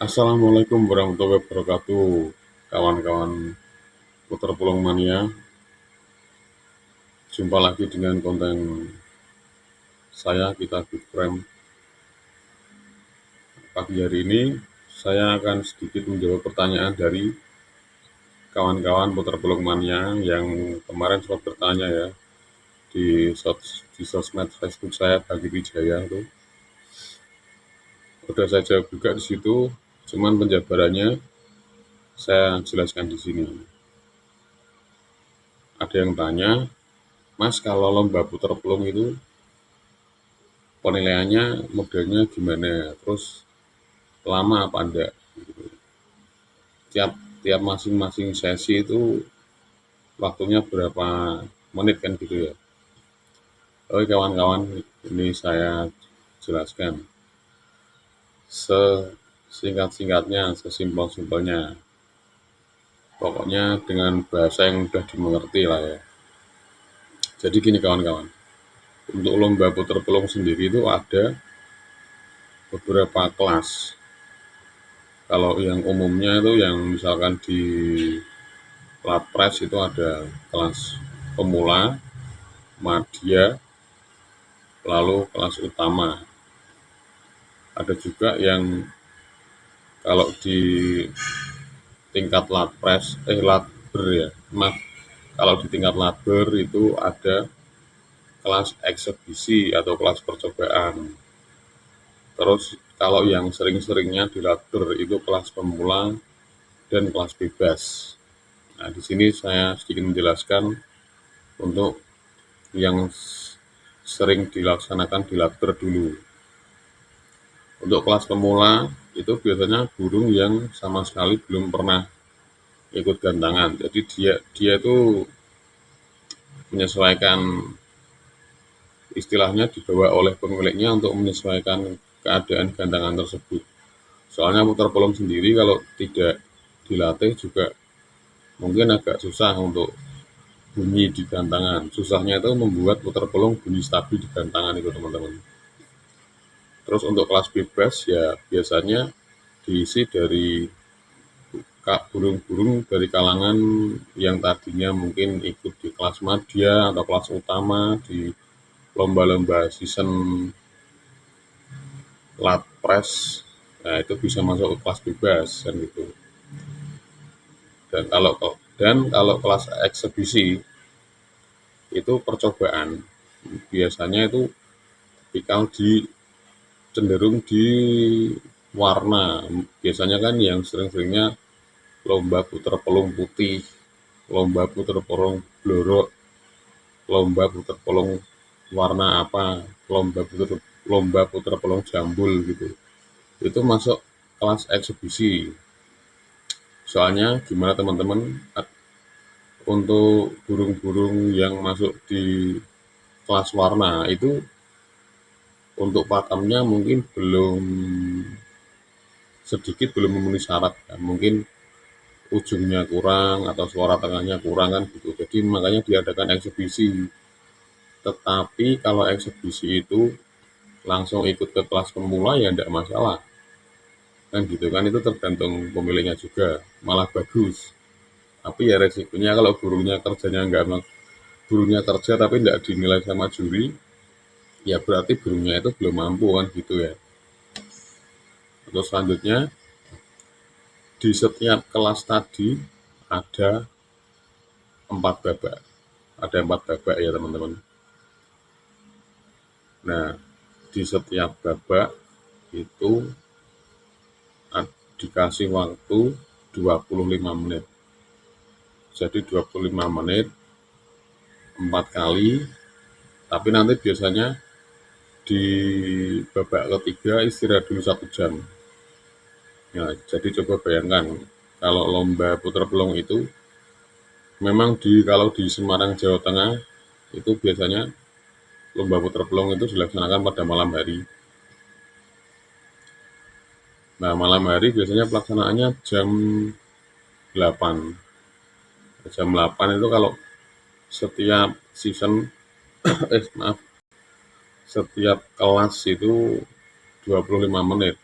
Assalamualaikum warahmatullahi wabarakatuh, kawan-kawan putar pulung mania. Jumpa lagi dengan konten saya, kita Big Frame. Pagi hari ini saya akan sedikit menjawab pertanyaan dari kawan-kawan putar pulung mania yang kemarin sempat bertanya ya di sosmed Facebook saya, Bagi Wijaya itu. Udah saya jawab juga di situ, cuman penjabarannya saya jelaskan di sini. Ada yang tanya, Mas, kalau lomba putar pulung itu penilaiannya modelnya gimana, terus lama apa enggak, tiap tiap masing-masing sesi itu waktunya berapa menit kan gitu ya. Oke kawan-kawan, ini saya jelaskan sesingkat-singkatnya, sesimpel-simpelnya, pokoknya dengan bahasa yang mudah dimengerti lah ya. Jadi gini kawan-kawan, untuk lomba putar pelung sendiri itu ada beberapa kelas. Kalau yang umumnya itu yang misalkan di Latpres itu ada kelas pemula, madya, lalu kelas utama. Ada juga yang kalau di tingkat Latber ya, maaf, kalau di tingkat Latber itu ada kelas eksebisi atau kelas percobaan. Terus kalau yang sering-seringnya di Latber itu kelas pemula dan kelas bebas. Nah, di sini saya sedikit menjelaskan untuk yang sering dilaksanakan di Latber dulu. Untuk kelas pemula itu biasanya burung yang sama sekali belum pernah ikut gantangan. Jadi dia itu menyesuaikan, istilahnya dibawa oleh pemiliknya untuk menyesuaikan keadaan gantangan tersebut. Soalnya putar pelung sendiri kalau tidak dilatih juga mungkin agak susah untuk bunyi di gantangan. Susahnya itu membuat putar pelung bunyi stabil di gantangan itu teman-teman. Terus untuk kelas bebas ya biasanya diisi dari burung-burung dari kalangan yang tadinya mungkin ikut di kelas madya atau kelas utama di lomba-lomba season Latpres. Nah, itu bisa masuk ke kelas bebas kan gitu. Dan kalau kelas eksebisi itu percobaan. Biasanya itu tipikal cenderung di warna. Biasanya kan yang sering-seringnya lomba puter pelung putih, lomba puter pelung blorok, lomba puter pelung warna apa, lomba puter pelung jambul gitu. Itu masuk kelas eksebisi. Soalnya gimana teman-teman, untuk burung-burung yang masuk di kelas warna itu untuk pakamnya mungkin belum memenuhi syarat ya. Mungkin ujungnya kurang atau suara tengahnya kurang kan gitu. Jadi makanya diadakan eksebisi. Tetapi kalau eksebisi itu langsung ikut ke kelas pemula ya tidak masalah. Kan gitu kan, itu tergantung pemiliknya juga. Malah bagus. Tapi ya resikonya kalau burungnya kerja tapi tidak dinilai sama juri, ya berarti burungnya itu belum mampu kan gitu ya. Terus selanjutnya di setiap kelas tadi ada 4 babak. Ada 4 babak ya teman-teman. Nah, di setiap babak itu dikasih waktu 25 menit. Jadi 25 menit 4 kali, tapi nanti biasanya di babak ketiga istirahat dulu 1 jam. Ya, jadi coba bayangkan kalau lomba putar pelung itu memang kalau di Semarang Jawa Tengah itu biasanya lomba putar pelung itu dilaksanakan pada malam hari. Nah, malam hari biasanya pelaksanaannya jam 8. Jam 8 itu kalau setiap season maaf, setiap kelas itu 25 menit.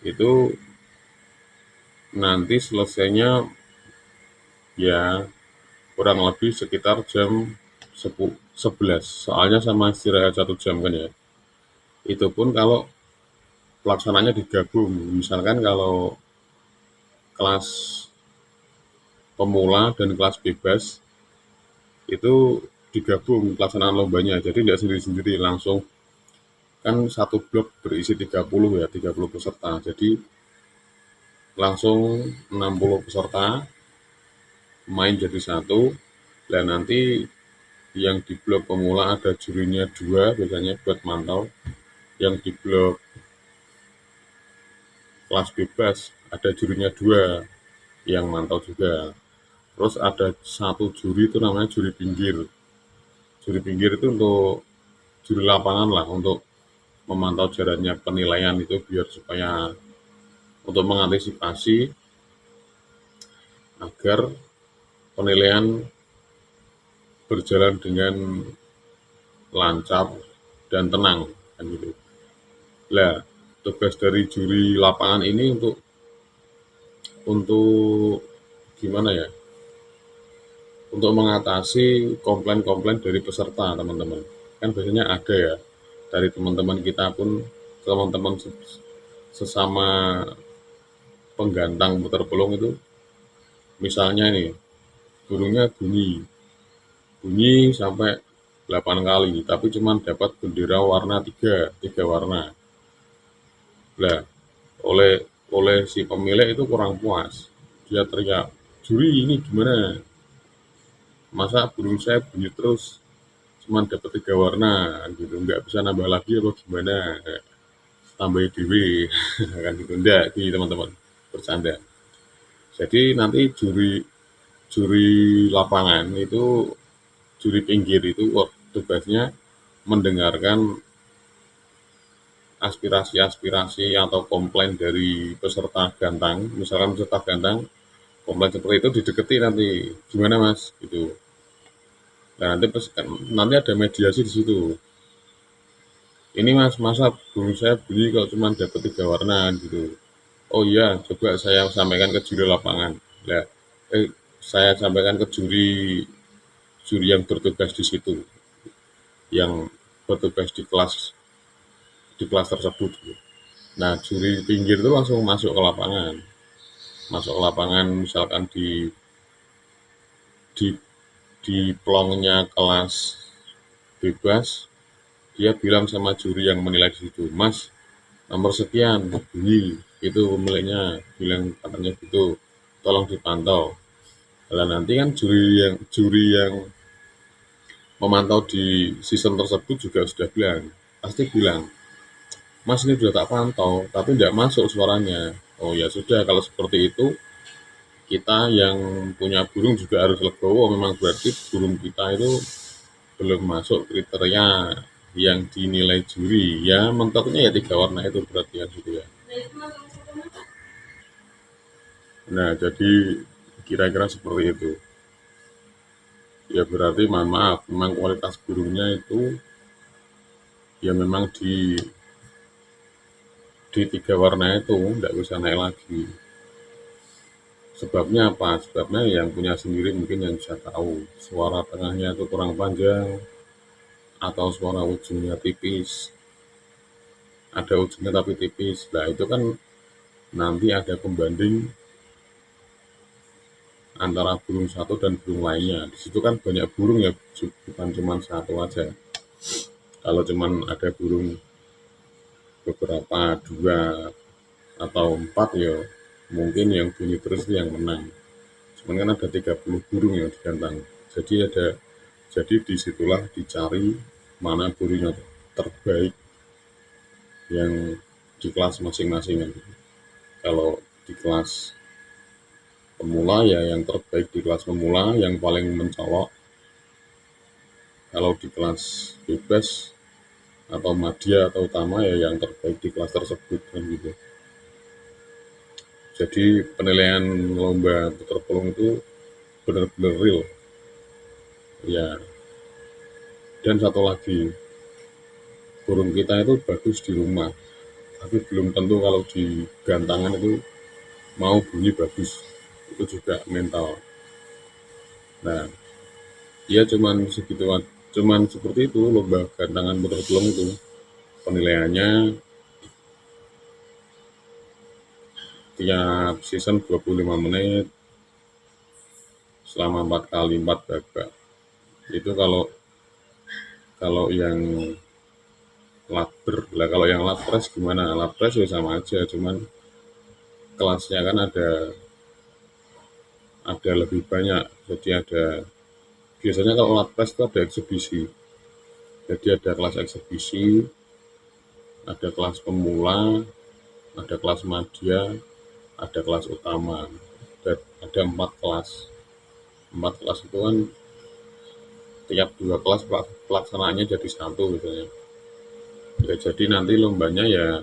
itu nanti selesainya ya kurang lebih sekitar jam 11, soalnya sama istirahat 1 jam kan ya. Itu pun kalau pelaksananya digabung, misalkan kalau kelas pemula dan kelas bebas itu digabung pelaksanaan lombanya, jadi tidak sendiri-sendiri langsung, kan satu blok berisi 30 ya, 30 peserta, jadi langsung 60 peserta main jadi satu. Dan nanti yang di blok pemula ada jurinya 2 biasanya buat mantau, yang di blok kelas bebas ada jurinya 2 yang mantau juga. Terus ada satu juri itu namanya juri pinggir. Juri pinggir itu untuk juri lapangan lah, untuk memantau jalannya penilaian itu, biar supaya untuk mengantisipasi agar penilaian berjalan dengan lancar dan tenang kan gitu. Lah, tugas dari juri lapangan ini untuk gimana ya? Untuk mengatasi komplain-komplain dari peserta, teman-teman. Kan biasanya ada ya dari teman-teman kita pun, teman-teman sesama penggantang putar pelung itu, misalnya nih burungnya bunyi sampai 8 kali, tapi cuma dapat bendera warna tiga warna. Lah, oleh oleh si pemilik itu kurang puas. Dia teriak, "Juri ini gimana? Masa burung saya bunyi terus cuma dapat 3 warna gitu, nggak bisa nambah lagi apa gimana? Tambahin dewe." Kan gitu. Enggak, gini teman-teman, bercanda. Jadi nanti juri juri lapangan itu, juri pinggir itu tugasnya mendengarkan aspirasi-aspirasi atau komplain dari peserta gantang. Misalkan peserta gantang komplain seperti itu, dideketi nanti, gimana mas gitu. Nah, nanti ada mediasi di situ. Ini mas, masa burung saya bunyi kalau cuma dapat 3 warna gitu. Oh iya, coba saya sampaikan ke juri lapangan. Nah, saya sampaikan ke juri juri yang bertugas di situ, yang bertugas di kelas tersebut. Nah, juri pinggir itu langsung masuk ke lapangan. Masuk ke lapangan, misalkan di di plongnya kelas bebas, dia bilang sama juri yang menilai di situ, Mas, nomor sekian bunyi, itu pemiliknya bilang katanya gitu, tolong dipantau. Nah, nanti kan juri yang memantau di sistem tersebut juga sudah bilang, pasti bilang, Mas ini sudah tak pantau, tapi tidak masuk suaranya. Oh ya sudah, kalau seperti itu kita yang punya burung juga harus legowo, memang berarti burung kita itu belum masuk kriteria yang dinilai juri. Ya mentoknya ya 3 warna itu berarti ya gitu ya. Nah jadi kira-kira seperti itu. Ya berarti mohon maaf, memang kualitas burungnya itu ya memang di 3 warna itu tidak bisa naik lagi. Sebabnya apa? Sebabnya yang punya sendiri mungkin yang bisa tahu. Suara tengahnya itu kurang panjang, atau suara ujungnya tipis. Ada ujungnya tapi tipis. Nah itu kan nanti ada pembanding antara burung satu dan burung lainnya. Di situ kan banyak burung ya, bukan cuma satu aja. Kalau cuma ada burung beberapa, 2 atau 4 ya mungkin yang bunyi terus itu yang menang. Cuman kan ada 30 burung yang digantang. Jadi disitulah dicari mana burung yang terbaik yang di kelas masing-masing. Kalau di kelas pemula ya yang terbaik di kelas pemula yang paling mencolok. Kalau di kelas bebas atau madya atau utama ya yang terbaik di kelas tersebut kan gitu. Jadi penilaian lomba putar pelung itu benar-benar real ya. Dan satu lagi, burung kita itu bagus di rumah, tapi belum tentu kalau di gantangan itu mau bunyi bagus, itu juga mental. Nah, ya cuman seperti itu lomba gantangan putar telung itu penilaiannya tiap season 25 menit selama 4 kali 4 babak. Itu kalau kalau yang laber lah, kalau yang lapres gimana? Lapres ya sama aja, cuman kelasnya kan ada lebih banyak. Jadi ada biasanya kalau lapres itu ada eksebisi. Jadi ada kelas eksebisi, ada kelas pemula, ada kelas madya, ada kelas utama. Ada 4 kelas. 4 kelas itu kan tiap 2 kelas pelaksanaannya jadi satu misalnya. Ya, jadi nanti lombanya ya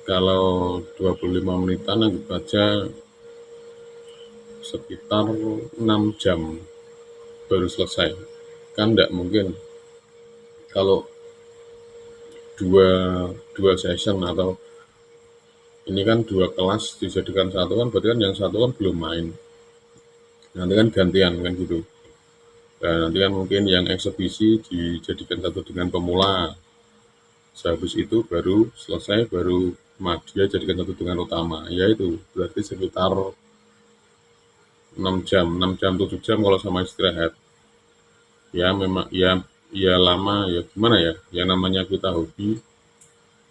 kalau 25 menitan anggap aja sekitar 6 jam baru selesai. Kan enggak mungkin kalau dua, dua session atau ini kan 2 kelas dijadikan satu kan berarti kan yang satu kan belum main. Nanti kan gantian kan gitu. Nah, nanti kan mungkin yang eksebisi dijadikan satu dengan pemula. Sehabis itu baru selesai, baru madya jadikan satu dengan utama. Ya itu berarti sekitar 6 jam, 6 jam 7 jam kalau sama istirahat. Ya memang ya lama ya gimana ya? Ya namanya kita hobi,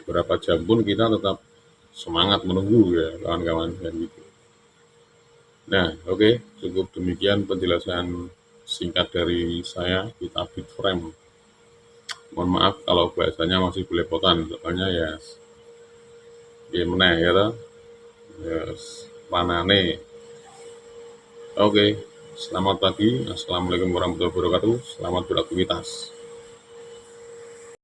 berapa jam pun kita tetap semangat menunggu ya kawan-kawan kan gitu. Nah, oke, cukup demikian penjelasan singkat dari saya kita Bit Frame. Mohon maaf kalau bahasanya masih belepotan, soalnya ya meneh ya toh. Yes, panane. Oke, selamat pagi. Assalamualaikum warahmatullahi wabarakatuh. Selamat beraktivitas.